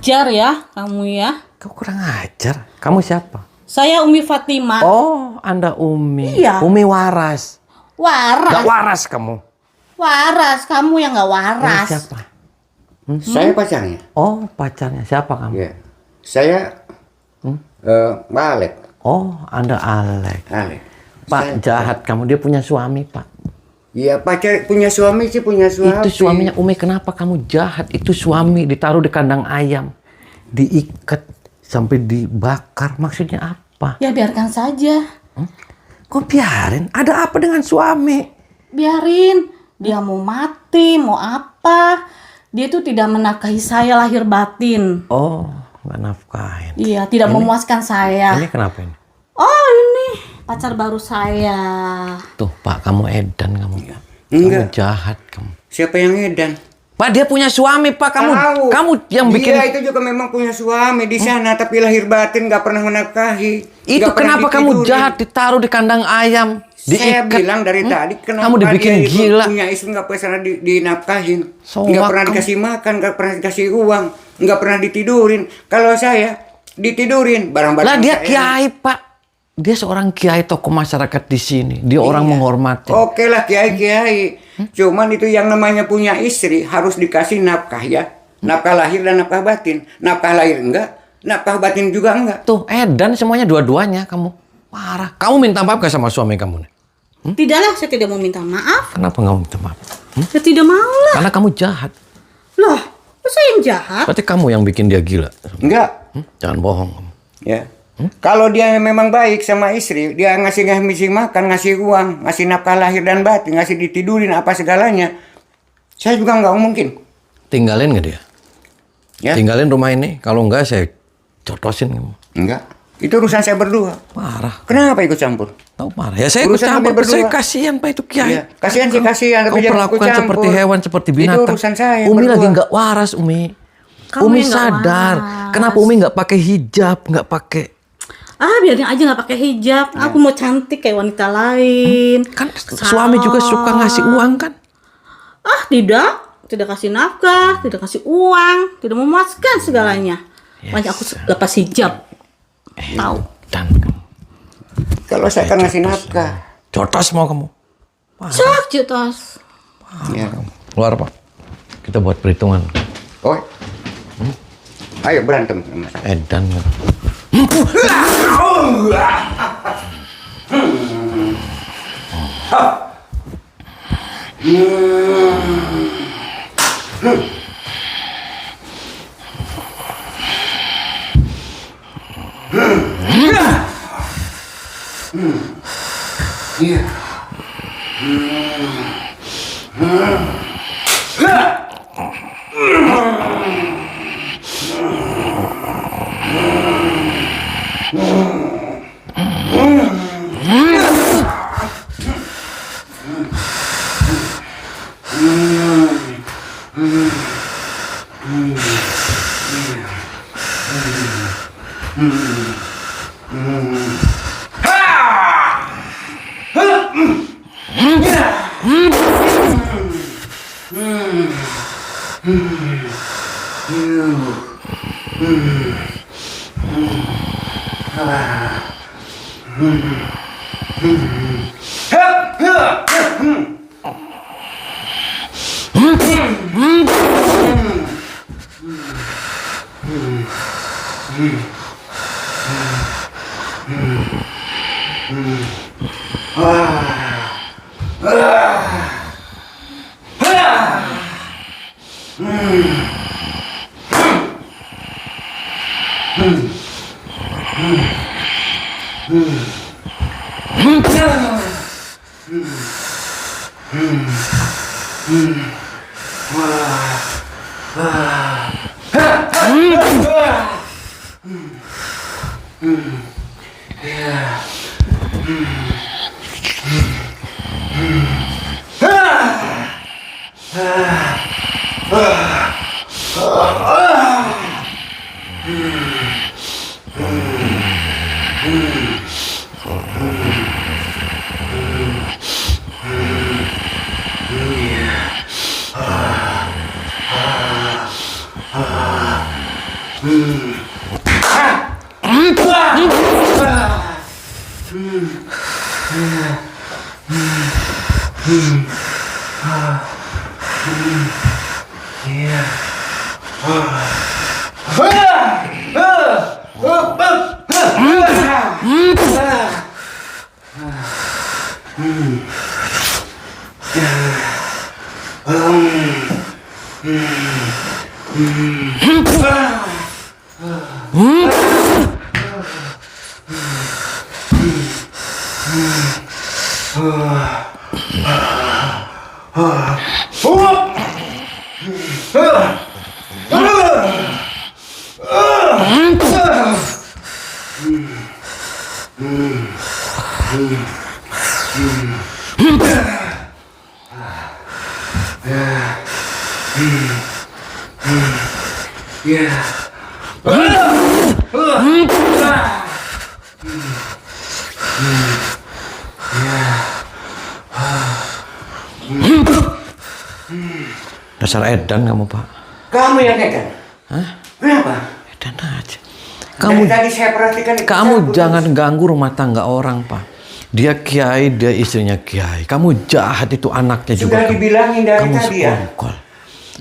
ajar ya kamu ya. Kau kurang ajar. Kamu siapa? Saya Umi Fatimah. Oh, Anda Umi. Iya. Umi waras. Waras. Gak waras kamu. Waras, kamu yang gak waras. Ini siapa? Saya pacarnya. Oh, pacarnya. Siapa kamu? Ya. Saya Pak Alek. Oh, Anda Alek. Alek. Pak, Saya- jahat kamu. Dia punya suami, Pak. Iya, pacar punya suami sih, punya suami. Itu suaminya Umi. Kenapa kamu jahat? Itu suami ditaruh di kandang ayam. Diikat sampai dibakar. Maksudnya apa? Ya biarkan saja. Kok biarin? Ada apa dengan suami? Biarin. Dia mau mati, mau apa. Dia tuh tidak menafkahi saya lahir batin. Oh, nggak nafkahin. Iya, tidak memuaskan saya. Ini kenapa ini? Oh ini pacar baru saya. Tuh, Pak, kamu edan kamu. Enggak. Kamu jahat kamu. Siapa yang edan? Pak, dia punya suami, Pak. Kamu yang bikin. Dia itu juga memang punya suami di sana, tapi lahir batin nggak pernah menafkahi. Itu Nggak pernah kenapa kamu ditidurin. jahat ditaruh di kandang ayam? Saya Diikat. bilang dari tadi kenapa Kamu dibikin dia itu gila. punya istri nggak pernah dinafkahin, So, nggak pernah kamu- dikasih makan, nggak pernah dikasih uang, nggak pernah ditidurin. Kalau saya ditidurin barang-barang Lah dia saya. kiai, Pak. Dia seorang kiai tokoh masyarakat di sini. Dia orang menghormati. Oke lah kiai-kiai. Cuman itu yang namanya punya istri harus dikasih nafkah ya. Nafkah lahir dan nafkah batin. Nafkah lahir enggak, nafkah batin juga enggak. Tuh, edan semuanya dua-duanya kamu. Parah. Kamu minta maaf gak sama suami kamu nih? Tidaklah, saya tidak mau minta maaf. Kenapa nggak minta maaf? Saya tidak mau lah. Karena kamu jahat. Loh, kok saya yang jahat? Berarti kamu yang bikin dia gila. Enggak. Jangan bohong kamu. Ya. Kalau dia memang baik sama istri, dia ngasih makan, ngasih uang, ngasih nafkah lahir dan batin, ngasih ditidurin apa segalanya. Saya juga nggak mungkin. Tinggalin nggak dia? Ya. Tinggalin rumah ini. Kalau enggak saya cotosin kamu. Enggak. Itu urusan saya berdua. Parah. Kenapa ikut campur? Tahu parah. Ya saya ikut Urusan campur. kami berdua. Saya kasihan Pak itu kiai. Iya. Kasihan sih, kasihan, tapi Kau jangan perlakukan ikut campur. seperti hewan, seperti Itu binatang. urusan saya Umi berdua. lagi nggak waras, Umi. Kamu Umi yang nggak sadar. waras. Kenapa Umi nggak pakai hijab, nggak pakai? Ah, biarin aja nggak pakai hijab. Aku mau cantik kayak wanita lain. Kan suami juga suka ngasih uang kan? Ah, tidak kasih nafkah, tidak kasih uang, tidak memuaskan segalanya. Makanya aku lepas hijab. Tahu. Dan Kalau saya kan ngasih nafkah. cotos mau kamu. Cak, cetas. Ya. Keluar Pak. Kita buat perhitungan. Oh. Ayo berantem sama saya. Edan. Iya. Dasar edan kamu, Pak. Kamu yang edan? Hah? Kenapa? Edan aja. Dari tadi saya perhatikan. Kamu jangan ganggu rumah tangga orang, Pak. Dia kiai, dia istrinya kiai. Kamu jahat, itu anaknya juga. Sudah dibilangin dari kamu tadi ya. sekongkol.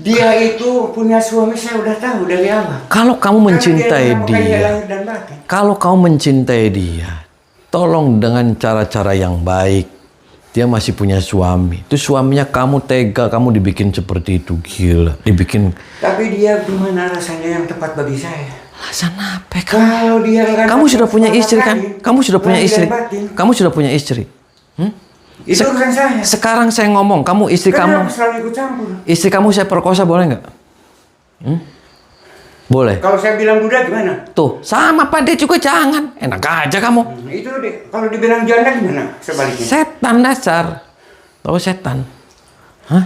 Dia itu punya suami, saya udah tahu dari awal. Kalau kamu mencintai Karena dia dia, lahir dan batin. kalau kamu mencintai dia, tolong dengan cara-cara yang baik. Dia masih punya suami. Itu suaminya kamu tega, kamu dibikin seperti itu. Gila, dibikin. Tapi dia gimana rasanya yang tepat bagi saya? Alasan apa kamu? Kalau dia nggak Kamu dapat sudah punya istri kan? lain, Kamu sudah punya lahir istri. dan batin, Kamu sudah punya istri. itu urusan saya. Sekarang saya ngomong, kamu istri Kenapa kamu, selalu ikut campur? istri kamu saya perkosa boleh nggak? Boleh. Kalau saya bilang duda gimana? Tuh, sama Pak, dia juga jangan. Enak aja kamu. Itu deh. Kalau dibilang janda gimana? Sebaliknya. Setan dasar. Tahu setan? Hah?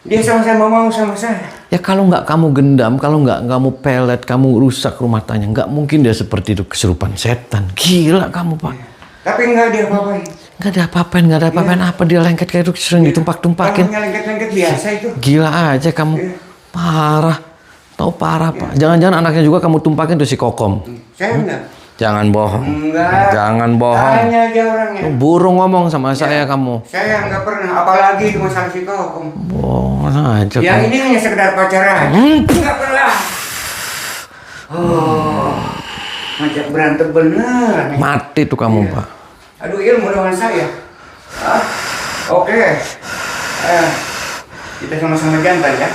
Dia sama-sama mau sama saya. Ya kalau nggak kamu gendam, kalau nggak kamu pelet, kamu rusak rumah tangga, nggak mungkin dia seperti itu, kesurupan setan. Gila kamu, Pak. Tapi nggak dia apa-apain. Nggak ada apa-apain, nggak ada apa-apain. Apa dia lengket kayak itu sering ditumpak-tumpakin. Kamunya lengket-lengket biasa itu. Gila aja kamu. Parah. Tahu parah, Pak. Jangan-jangan anaknya juga kamu tumpakin tuh si Kokom. Saya enggak. Jangan bohong. Enggak. Jangan bohong. Tanya aja orangnya. Burung ngomong sama saya kamu. Saya nggak pernah. Apalagi itu masalah si Kokom. Bohong aja Yang kamu. ini hanya sekedar pacaran. Nggak pernah. Oh. Ngajak berantem bener. Mati tuh kamu, Pak. Aduh, ilmu dengan saya. Ah, oke. Kita sama-sama jantan ya.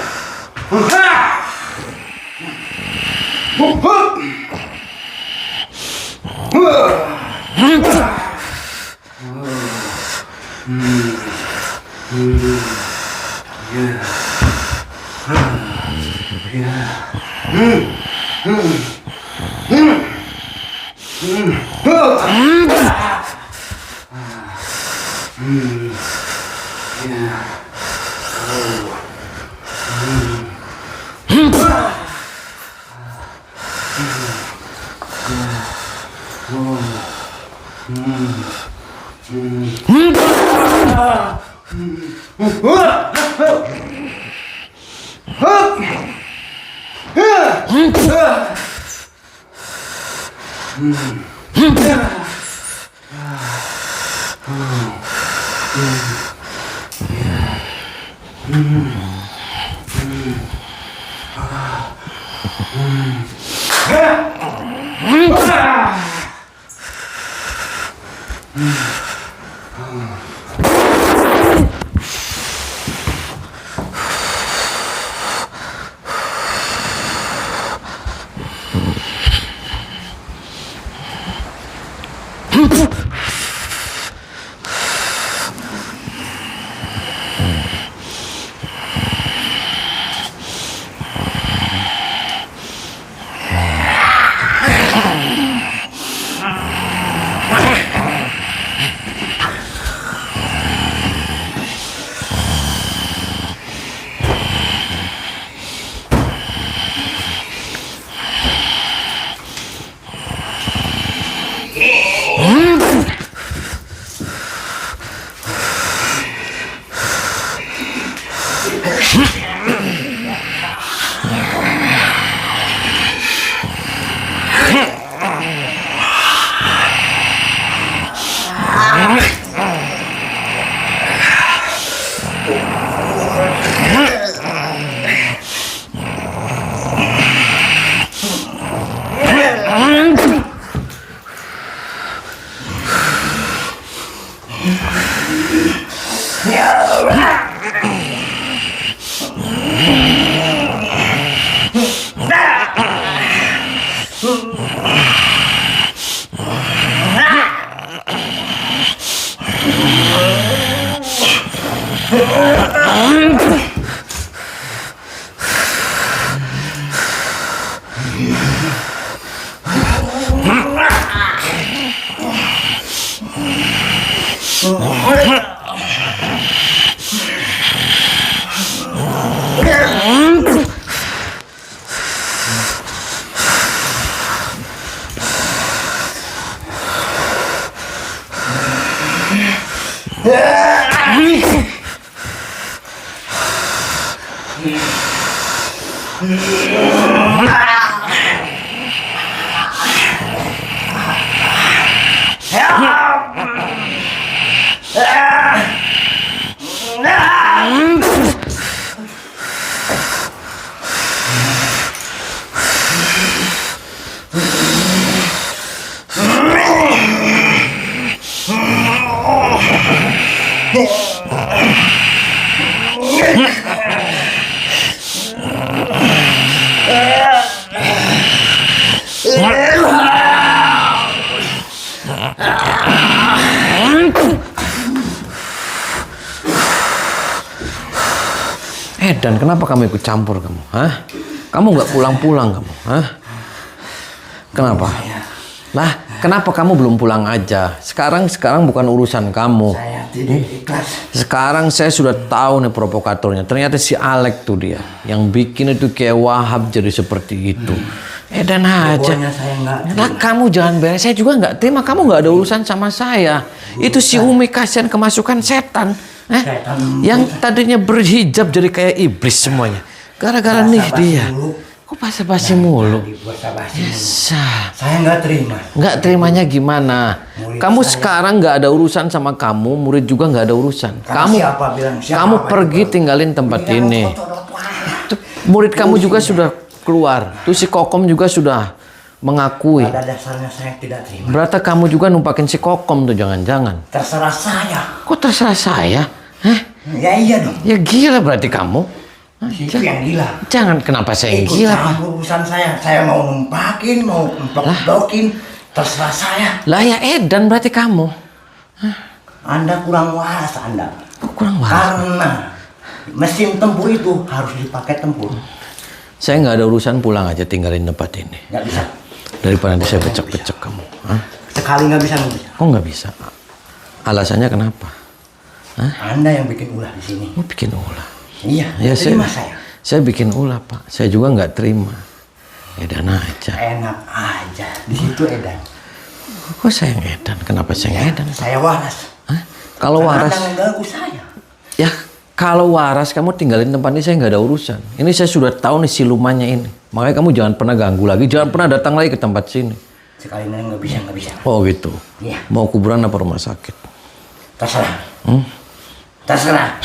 Dan kenapa kamu ikut campur kamu? Hah? Kamu nggak pulang-pulang kamu? Hah? Kenapa? Lah, kenapa kamu belum pulang aja? Sekarang bukan urusan kamu. Saya tidak ikhlas. Sekarang saya sudah tahu nih provokatornya. Ternyata si Alek tuh dia yang bikin itu kayak Wahab jadi seperti itu. Dan aja. Pokoknya saya nggak terima. Nah, kamu jangan beres. Saya juga nggak terima. Kamu nggak ada urusan sama saya. Itu si Umi kasihan kemasukan setan. Setan. Yang tadinya berhijab jadi kayak iblis semuanya. Gara-gara nih dia. Kok basa-basi mulu? Saya nggak terima. Nggak terimanya gimana? Kamu sekarang nggak ada urusan sama kamu, murid juga nggak ada urusan. Kamu pergi tinggalin tempat ini. Tuh, murid kamu juga sudah keluar. Tuh si Kokom juga sudah mengakui. Pada dasarnya saya tidak terima. Berarti kamu juga numpakin si Kokom tuh jangan-jangan. Terserah saya. Kok terserah saya? Hah? Ya iya dong. Ya gila berarti kamu. Itu yang gila. Jangan, kenapa saya yang Ikut gila? campur urusan saya. Saya mau numpakin, mau empok-empokin, terserah saya. Lah ya Edan berarti kamu. Anda kurang waras Anda. Kok kurang waras? Karena mesin tempur itu harus dipakai tempur. Saya nggak ada urusan, pulang aja tinggalin tempat ini. Nggak bisa. Daripada nanti saya pecek-pecek kamu. Hah? Sekali nggak bisa, nggak bisa. Kok nggak bisa? Alasannya kenapa? Hah? Anda yang bikin ulah di sini. Mau bikin ulah? Iya, Ya, terima saya. saya bikin ulah Pak. Saya juga nggak terima. Edan aja. Enak aja. Di situ Edan. Kok saya yang Edan? Kenapa saya yang Edan? Saya waras. Hah? Kalau Karena waras, Anda mengganggu saya. ya kalau waras kamu tinggalin tempat ini, saya nggak ada urusan. Ini saya sudah tahu nih silumannya ini. Makanya kamu jangan pernah ganggu lagi, jangan pernah datang lagi ke tempat sini. Sekali ini nggak bisa, nggak bisa. Oh gitu. Iya. Mau kuburan apa rumah sakit? Terserah. Hmm? Terserah.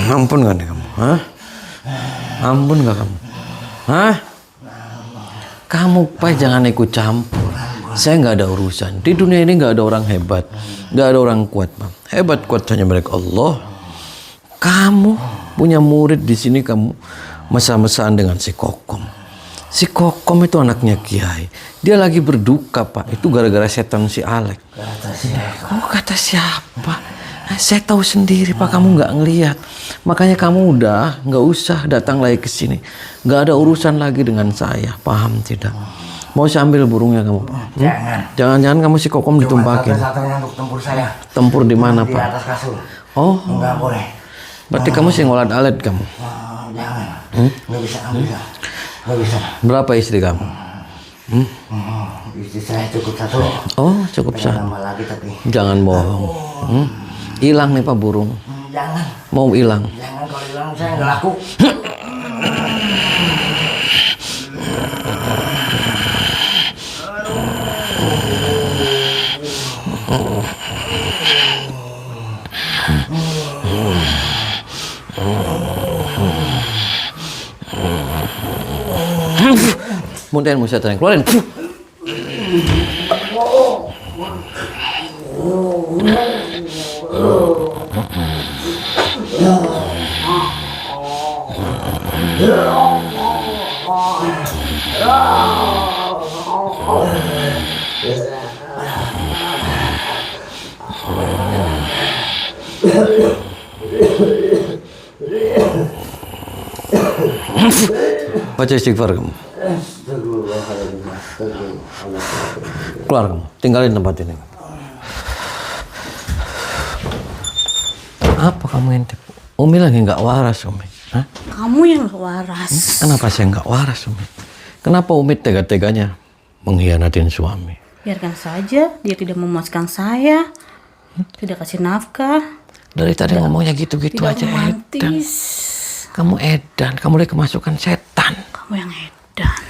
Ampun gak nih kamu? Hah? Ampun gak kamu? Hah? Kamu Pak jangan ikut campur. Saya nggak ada urusan. Di dunia ini nggak ada orang hebat, nggak ada orang kuat, Pak. Hebat kuat hanya milik Allah. Kamu punya murid di sini, kamu mesra-mesraan dengan si Kokom. Si Kokom itu anaknya Kiai. Dia lagi berduka, Pak. Itu gara-gara setan si Alek. Kata siapa? Nah, saya tahu sendiri, Pak. Kamu nggak ngelihat. Makanya kamu udah nggak usah datang lagi ke sini. Nggak ada urusan lagi dengan saya. Paham tidak? Mau saya ambil burungnya kamu, Pak? Jangan-jangan kamu si Kokom ditumpakin. Satu-satunya untuk tempur saya. Tempur di mana, Di Pak? atas kasur. Oh, Enggak boleh. berarti kamu sih ngolat-alet kamu. Jangan. Nggak bisa. Nggak bisa. Berapa istri kamu? Istri saya cukup satu. Oh, cukup Pengen sah. nambah lagi tapi. Jangan bohong. Hilang nih Pak burung. Jangan. Mau hilang. Jangan, kalau hilang saya nggak laku. Muntahin Musa terang keluarin. Baca istighfar kamu. Keluar kamu, tinggalin tempat ini. Apa kamu ente? Umi lagi nggak waras, Umi. Hah? Kamu yang gak waras. Kenapa saya nggak waras, Umi? Kenapa Umi tega-teganya mengkhianatin suami? Biarkan saja, dia tidak memuaskan saya. Tidak kasih nafkah. Dari tadi ngomongnya gitu-gitu Tidak aja, Edan. romantis. Kamu edan, kamu udah kemasukan setan. Kamu yang edan.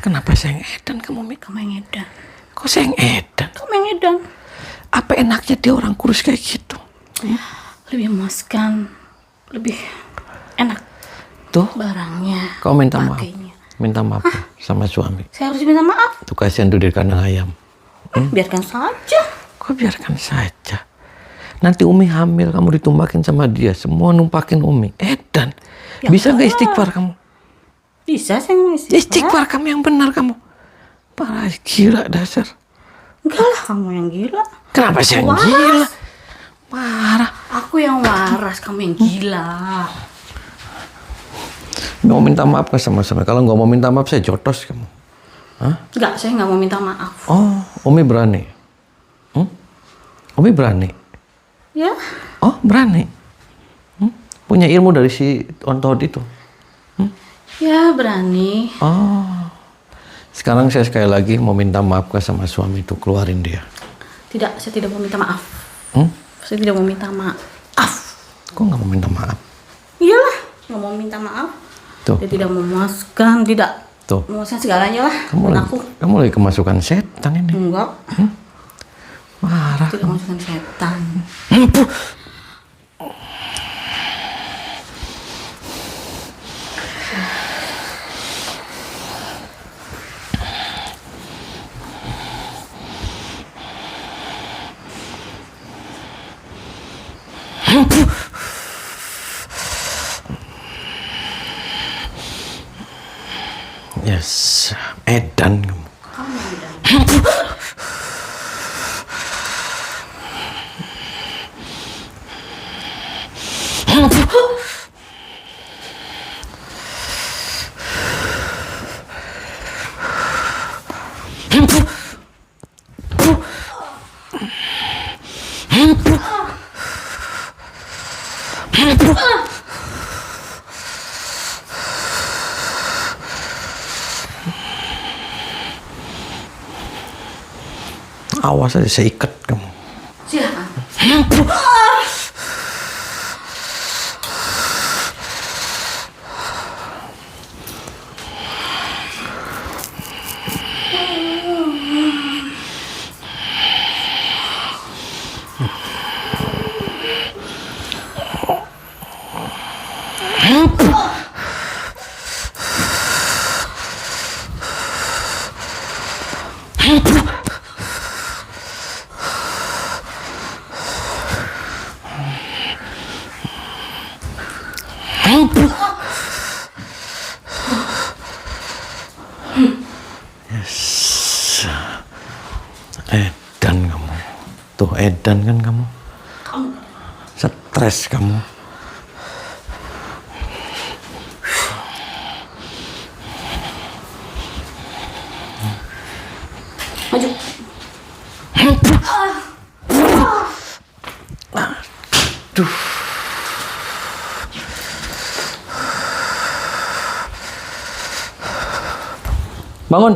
Kenapa saya yang edan kamu, Mi? Kamu yang edan. Kok saya yang edan? Kamu yang edan. Apa enaknya dia orang kurus kayak gitu? Lebih memuaskan. Lebih enak Tuh, barangnya. kau minta maaf. pakainya. Minta maaf sama suami. Saya harus minta maaf. Tuh kasihan tuh di kandang ayam. Biarkan saja. Kok biarkan saja. Nanti Umi hamil, kamu ditumbakin sama dia. Semua numpakin Umi. Edan. Ya Bisa nggak Allah. istighfar kamu? Bisa saya ngisi. Istighfar kamu yang benar kamu. Parah gila dasar. Enggak lah, kamu yang gila. Kenapa saya yang Waras. gila? Parah. Aku yang waras, kamu yang gila. Mau minta maaf ke sama-sama. Kalau nggak mau minta maaf, saya jotos kamu. Hah? Enggak, saya nggak mau minta maaf. Oh, Umi berani. Umi berani. Ya, Oh, berani. Punya ilmu dari si Ontod itu. ya berani. Oh. Sekarang saya sekali lagi mau minta maaf ke sama suami itu, keluarin dia. Tidak, saya tidak mau minta maaf. Hmm? Saya tidak mau minta maaf. Kok nggak mau minta maaf? Iyalah, nggak mau minta maaf. Tuh, Dia tidak memuaskan, tidak tuh. memuaskan segalanya lah. Kamu Dan lagi, aku kamu lagi kemasukan setan ini. enggak, Marah. tidak memuaskan setan. Yes, edan kamu. Awas aja, saya ikat kamu. Silakan. Yes. Edan kamu. Tuh edan kan kamu. Stres kamu. Maju. Aduh. Bangun.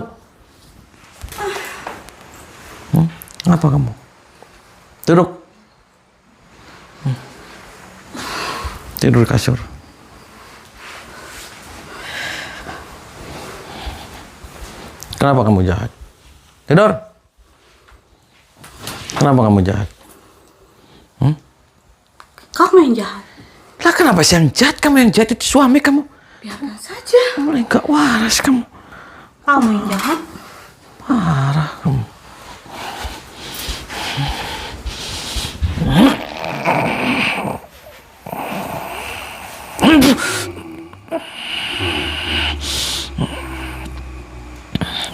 Apa kamu? Duduk. Tidur di kasur. Kenapa kamu jahat? Tidur. Kenapa kamu jahat? Kamu yang jahat. Lah kenapa sih yang jahat? Kamu yang jahat, itu suami kamu. Biarkan saja. Mulai gak waras kamu. Kamu yang jahat. Parah kamu.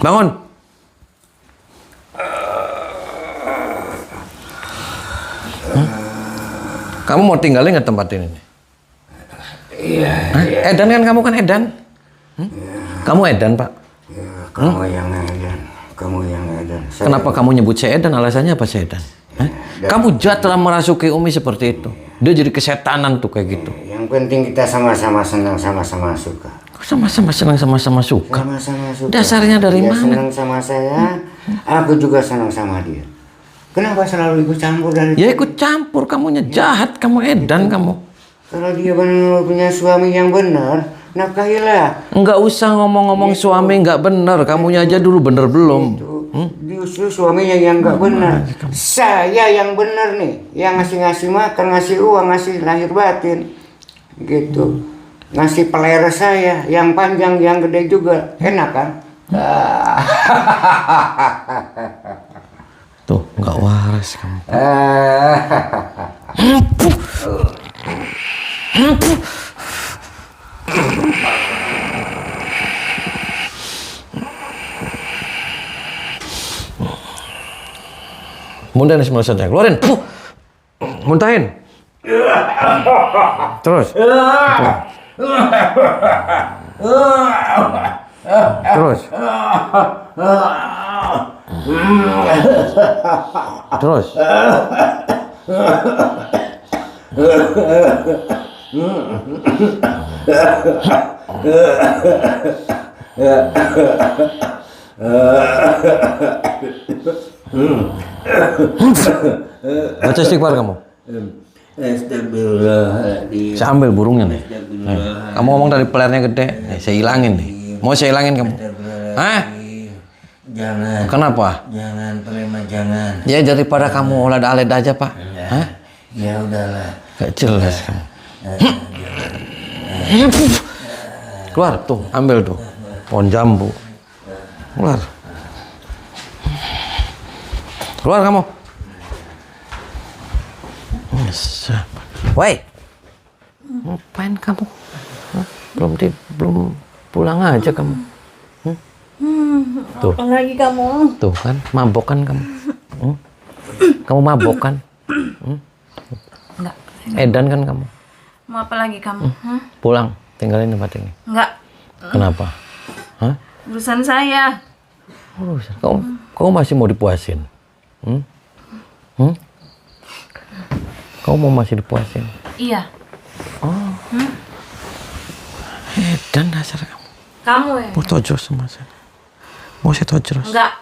Bangun. Kamu mau tinggalin nggak tempat ini? Iya. Edan kan kamu kan Edan? Kamu Edan, Pak? Kamu yang edan. Kamu yang edan. Kenapa kamu nyebut saya Edan? Alasannya apa saya Edan? Kamu jahat telah merasuki Umi seperti itu. Dia jadi kesetanan tuh kayak gitu. Yang penting kita sama-sama senang, sama-sama suka. Sama-sama senang, sama-sama suka. Sama-sama suka. Dasarnya dari Dia mana? senang sama saya, aku juga senang sama dia. Kenapa selalu ikut campur dari? Ya ikut campur, kamunya jahat, kamu Edan kamu. Kalau dia benar punya suami yang benar, nafkahilah. Enggak usah ngomong-ngomong suami nggak bener, kamunya aja dulu bener belum? Justru suaminya yang nggak benar. Saya yang benar nih, yang ngasih makan, ngasih uang, ngasih lahir batin, gitu. Ngasih pelera saya, yang panjang, yang gede juga, enak kan? Tuh, nggak waras kamu. Muntahin semua saja, keluarin. Muntahin. Terus. Terus. Terus. Baca istighfar kamu. Astagfirullahaladzim. Saya ambil burungnya nih. Kamu ngomong dari pelernya gede. Nih, saya hilangin nih. Mau saya hilangin kamu? Hah? Jangan. Kenapa? Jangan, Prema, jangan. Ya daripada kamu oled-aled aja, Pak. Hah? Ya udahlah. Gak jelas kamu. Keluar tuh, ambil tuh. Pohon jambu. Keluar. Keluar kamu. Yes. Woi. Ngapain kamu? Hah? Belum pulang aja kamu. Tuh. Apa lagi kamu? Tuh kan, mabok kan kamu? Kamu mabok kan? Enggak. Edan kan kamu? Mau apa lagi kamu? Pulang, tinggalin tempat ini. Enggak. Kenapa? Hah? Urusan saya. Urusan. Kamu masih mau dipuasin? Kamu mau masih dipuasin? Iya. Edan dasar kamu. Kamu ya? Mau tojos sama saya? Mau saya tojos? Enggak.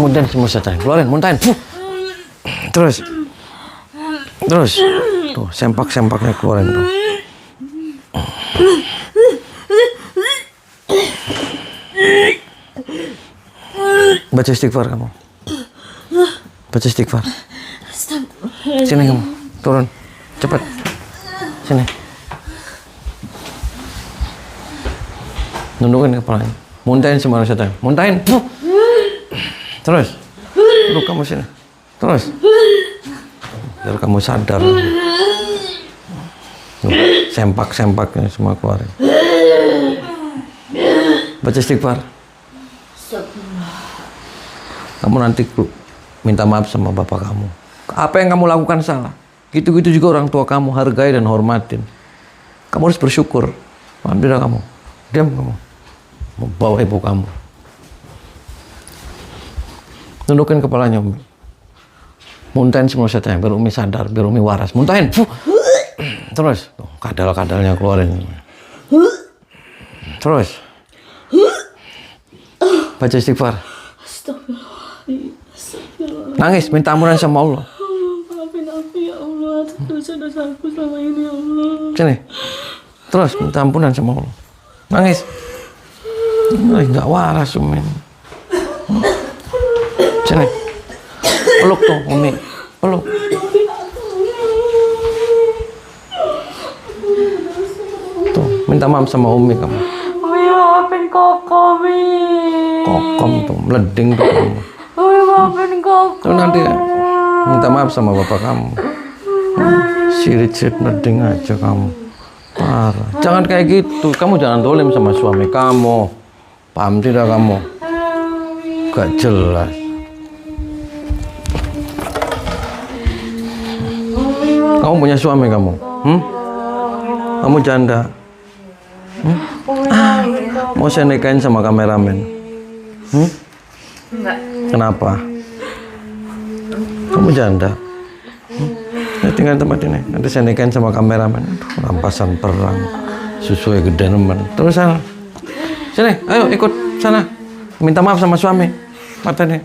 Muntahin semua setan, keluarin, muntahin. Terus. Tuh, sempak-sempaknya keluarin tuh. Baca istighfar kamu. Baca istighfar. Sini kamu, turun. Cepat. Sini. Nundukin kepalanya. Muntahin semua setan. Muntahin. Terus. Duduk kamu sini. Terus. Biar kamu sadar. Sempak-sempaknya semua keluarin. Baca istighfar. Kamu nanti minta maaf sama bapak kamu. Apa yang kamu lakukan salah. Gitu-gitu juga orang tua kamu hargai dan hormatin. Kamu harus bersyukur. Alhamdulillah kamu. Diam kamu. Membawa ibu kamu. Tundukin kepalanya Umi. Muntahin semua setan biar Umi sadar, biar Umi waras. Muntahin. Terus. Tuh, kadal-kadalnya keluarin. Terus. Baca istighfar. Nangis, minta ampunan sama Allah. Maafin aku ya Allah, dosa-dosaku selama ini ya Allah. Sini. Terus minta ampunan sama Allah. Nangis. Nggak waras Umi. Sini. Peluk tuh Umi. Peluk. Tuh, minta maaf sama Umi kamu. Umi maafin Koko, Mi. Kokom tuh, meleding tuh kamu. Umi maafin Koko. Tuh nanti minta maaf sama bapak kamu. Sirit-sirit meleding aja kamu. Parah. Jangan kayak gitu. Kamu jangan dolim sama suami kamu. Paham tidak kamu? Gak jelas. Kamu punya suami kamu? Kamu janda? Mau saya nikahin sama kameramen? Enggak. Kenapa? Kamu janda? Ya tinggal tempat ini. Nanti saya nikahin sama kameramen. Aduh, rampasan perang. Susu ya gede nemen. Terus sana. Sini, ayo ikut sana. Minta maaf sama suami. Mata nih.